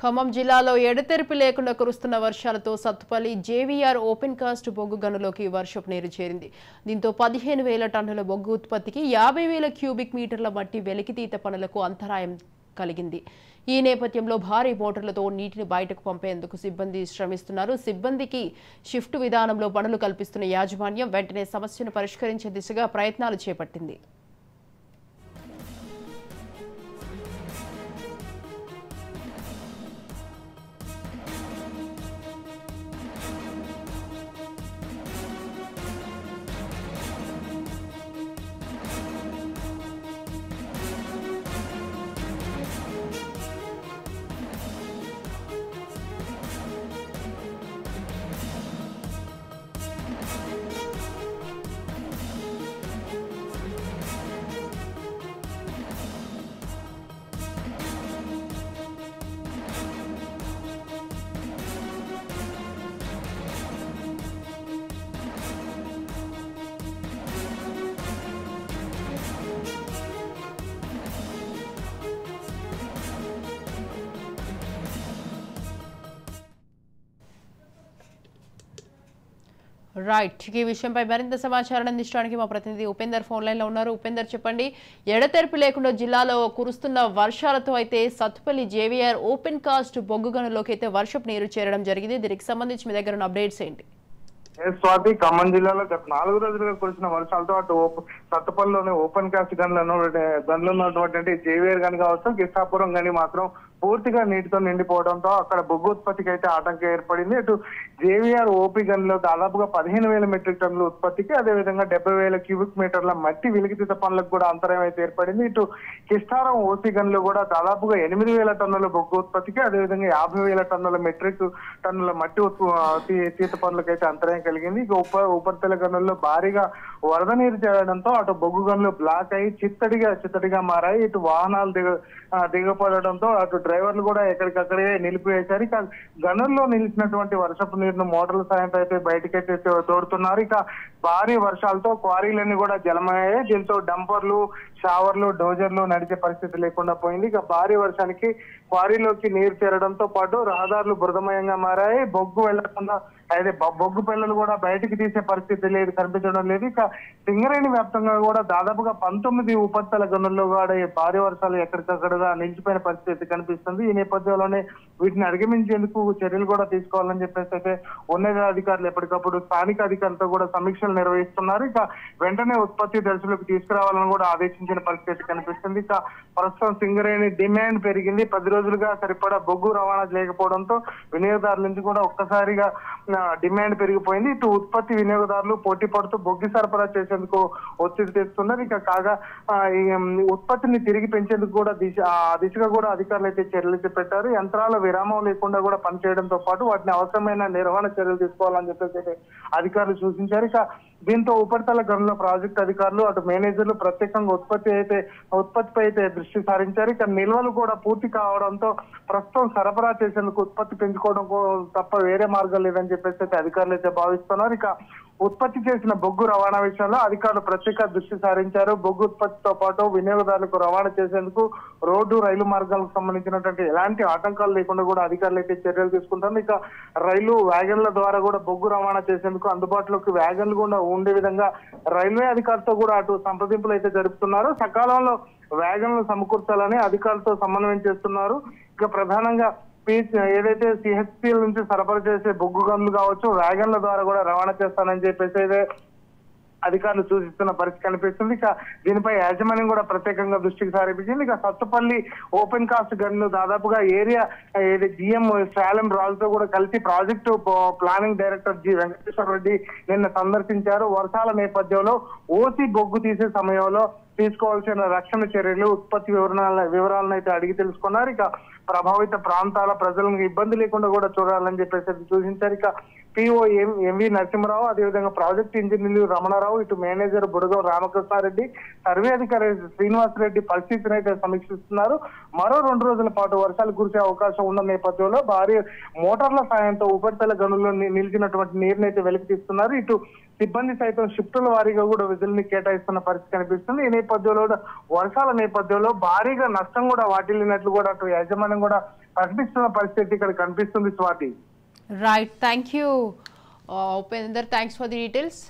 ఖమ్మం జిల్లాలో ఎడతెరిపి లేకుండా కురుస్తున్న వర్షాలతో సత్తుపల్లి జేవీఆర్ ఓపెన్ కాస్ట్ బొగ్గు గనులోకి వర్షపు నీరు చేరింది. దీంతో 15,000 టన్నుల బొగ్గు ఉత్పత్తికి 50,000 క్యూబిక్ మీటర్ల మట్టి వెలికితీత పనులకు అంతరాయం కలిగింది. ఈ నేపథ్యంలో భారీ మోటార్లతో నీటిని బయటకు పంపేందుకు సిబ్బంది శ్రమిస్తున్నారు. సిబ్బందికి షిఫ్ట్ విధానంలో పనులు కల్పిస్తున్న యాజమాన్యం వెంటనే సమస్యను పరిష్కరించే దిశగా ప్రయత్నాలు చేపట్టింది. రైట్, ఈ విషయంపై మరింత సమాచారం అందించడానికి మా ప్రతినిధి ఉపేందర్ ఫోన్ లైన్ లో ఉన్నారు. ఉపేందర్, చెప్పండి, ఎడతెరిపి లేకుండా జిల్లాలో కురుస్తున్న వర్షాలతో అయితే సత్తుపల్లి జేవీఆర్ ఓపెన్ కాస్ట్ బొగ్గు గనులోకి అయితే వర్షపు నీరు చేరడం జరిగింది. దీనికి సంబంధించి మీ దగ్గర ఉన్న అప్డేట్స్ ఏంటి? స్వాతి, ఖమ్మం జిల్లాలో గత 4 రోజులుగా కురిసిన వర్షాలతో అటు సత్తుపల్లిలోని ఓపెన్ కాస్ట్ గన్లు ఉన్నటువంటి జేవీఆర్ గని కావచ్చు, కిష్టాపురం గని మాత్రం పూర్తిగా నీటితో నిండిపోవడంతో అక్కడ బొగ్గు ఉత్పత్తికి అయితే ఆటంకం ఏర్పడింది. ఇటు జేవీఆర్ ఓపీ గన్లో దాదాపుగా 15,000 మెట్రిక్ టన్నుల ఉత్పత్తికి, అదేవిధంగా 70,000 క్యూబిక్ మీటర్ల మట్టి వెలికితీత పనులకు కూడా అంతరాయం అయితే ఏర్పడింది. ఇటు కిష్టారం ఓసీ గన్లో కూడా దాదాపుగా 8,000 టన్నుల బొగ్గు ఉత్పత్తికి, అదేవిధంగా 50,000 టన్నుల మెట్రిక్ టన్నుల మట్టి తీత పనులకు అయితే అంతరాయం కలిగింది. ఇక ఉపరితల గనుల్లో భారీగా వరద నీరు చేరడంతో అటు బొగ్గు గనులు బ్లాక్ అయ్యి చిత్తడిగా మారాయి. ఇటు వాహనాలు దిగపడడంతో అటు డ్రైవర్లు కూడా ఎక్కడికక్కడే నిలిపివేశారు. ఇక గనుల్లో నిలిచినటువంటి వర్షపు నీరును మోటార్ల సాయంతో అయితే బయటకైతే తోడుతున్నారు. ఇక భారీ వర్షాలతో క్వారీలన్నీ కూడా జలమయ్యాయి. దీంతో డంపర్లు, షావర్లు, డోజర్లు నడిచే పరిస్థితి లేకుండా పోయింది. ఇక భారీ వర్షానికి క్వారీలోకి నీరు చేరడంతో పాటు రహదారులు బురదమయంగా మారాయి. బొగ్గు వెళ్లకుండా అయితే బొగ్గు పిల్లలు కూడా బయటికి తీసే పరిస్థితి కనిపించడం లేదు. ఇక సింగరేణి వ్యాప్తంగా కూడా దాదాపుగా 19 ఉపరితల గనుల్లో కూడా భారీ వర్షాలు ఎక్కడికక్కడగా నిలిచిపోయిన పరిస్థితి కనిపిస్తుంది. ఈ నేపథ్యంలోనే వీటిని అధిగమించేందుకు చర్యలు కూడా తీసుకోవాలని చెప్పేసి అయితే ఉన్నతాధికారులు ఎప్పటికప్పుడు స్థానిక అధికారులతో కూడా సమీక్షలు నిర్వహిస్తున్నారు. ఇక వెంటనే ఉత్పత్తి దశలోకి తీసుకురావాలని కూడా ఆదేశించిన పరిస్థితి కనిపిస్తుంది. ఇక ప్రస్తుతం సింగరేణి డిమాండ్ పెరిగింది. 10 రోజులుగా సరిపడా బొగ్గు రవాణా లేకపోవడంతో వినియోగదారుల నుంచి కూడా ఒక్కసారిగా డిమాండ్ పెరిగిపోయింది. ఇటు ఉత్పత్తి వినియోగదారులు పోటీ పడుతూ బొగ్గు సరఫరా చేసేందుకు ఒత్తిడి తెస్తున్నారు. ఇక కాగా ఉత్పత్తిని తిరిగి పెంచేందుకు కూడా దిశగా కూడా అధికారులు అయితే చర్యలు చేపట్టారు. యంత్రాల విరామం లేకుండా కూడా పనిచేయడంతో పాటు వాటిని అవసరమైన నిర్వహణ చర్యలు తీసుకోవాలని చెప్పేసి అధికారులు సూచించారు. ఇక దీంతో ఉపరితల గనుల ప్రాజెక్టు అధికారులు అటు మేనేజర్లు ప్రత్యేకంగా ఉత్పత్తిపై అయితే దృష్టి సారించారు. ఇక నిల్వలు కూడా పూర్తి కావడంతో ప్రస్తుతం సరఫరా చేసేందుకు ఉత్పత్తి పెంచుకోవడం తప్ప వేరే మార్గం లేదని చెప్పేసి అయితే అధికారులు అయితే భావిస్తున్నారు. ఇక ఉత్పత్తి చేసిన బొగ్గు రవాణా విషయంలో అధికారులు ప్రత్యేక దృష్టి సారించారు. బొగ్గు ఉత్పత్తితో పాటు వినియోగదారులకు రవాణా చేసేందుకు రోడ్డు, రైలు మార్గాలకు సంబంధించినటువంటి ఎలాంటి ఆటంకాలు లేకుండా కూడా అధికారులు అయితే చర్యలు తీసుకుంటారు. ఇక రైలు వ్యాగన్ల ద్వారా కూడా బొగ్గు రవాణా చేసేందుకు అందుబాటులోకి వ్యాగన్లు కూడా ఉండే విధంగా రైల్వే అధికారులతో కూడా అటు సంప్రదింపులు అయితే జరుపుతున్నారు. సకాలంలో వ్యాగన్లు సమకూర్చాలని అధికారులతో సమన్వయం చేస్తున్నారు. ఇక ప్రధానంగా ఏదైతే సిహెచ్పిఎల్ నుంచి సరఫరా చేసే బొగ్గు గన్లు కావచ్చు, వ్యాగన్ల ద్వారా కూడా రవాణా చేస్తానని చెప్పేసి అయితే అధికారులు సూచిస్తున్న పరిస్థితి కనిపిస్తుంది. ఇక దీనిపై యాజమాన్యం కూడా ప్రత్యేకంగా దృష్టికి సారించింది. ఇక సత్తుపల్లి ఓపెన్ కాస్ట్ గన్లు దాదాపుగా ఏరియా జిఎం శాలం రాజుతో కూడా కలిసి project planning director G Venkateswara Reddy నిన్న సందర్శించారు. వర్షాల నేపథ్యంలో ఓసీ బొగ్గు తీసే సమయంలో తీసుకోవాల్సిన రక్షణ చర్యలు, ఉత్పత్తి వివరాలను అయితే అడిగి తెలుసుకున్నారు. ఇక ప్రభావిత ప్రాంతాల ప్రజలకు ఇబ్బంది లేకుండా కూడా చూడాలని చెప్పేసి సూచించారు. ఇక పిఓ ఎంవి నరసింహరావు, అదేవిధంగా ప్రాజెక్ట్ ఇంజనీర్లు రమణారావు, ఇటు మేనేజర్ బుడగం రామకృష్ణారెడ్డి, సర్వే అధికారి శ్రీనివాసరెడ్డి పరిస్థితిని అయితే సమీక్షిస్తున్నారు. మరో 2 రోజుల పాటు వర్షాలు కురిసే అవకాశం ఉన్న నేపథ్యంలో భారీ మోటార్ల సాయంతో ఉపరితల గనుల్లో నిలిచినటువంటి నీరుని అయితే వెలికి తీస్తున్నారు. ఇటు సిబ్బంది సైతం షిఫ్టుల వారీగా కూడా విధుల్ని కేటాయిస్తున్న పరిస్థితి కనిపిస్తుంది. ఈ నేపథ్యంలో వర్షాల నేపథ్యంలో భారీగా నష్టం కూడా వాటిల్లినట్లు కూడా అటు యాజమాన్యం కూడా ప్రకటిస్తున్న పరిస్థితి ఇక్కడ కనిపిస్తుంది Swathi. Right, thank you Upender, thanks for the details.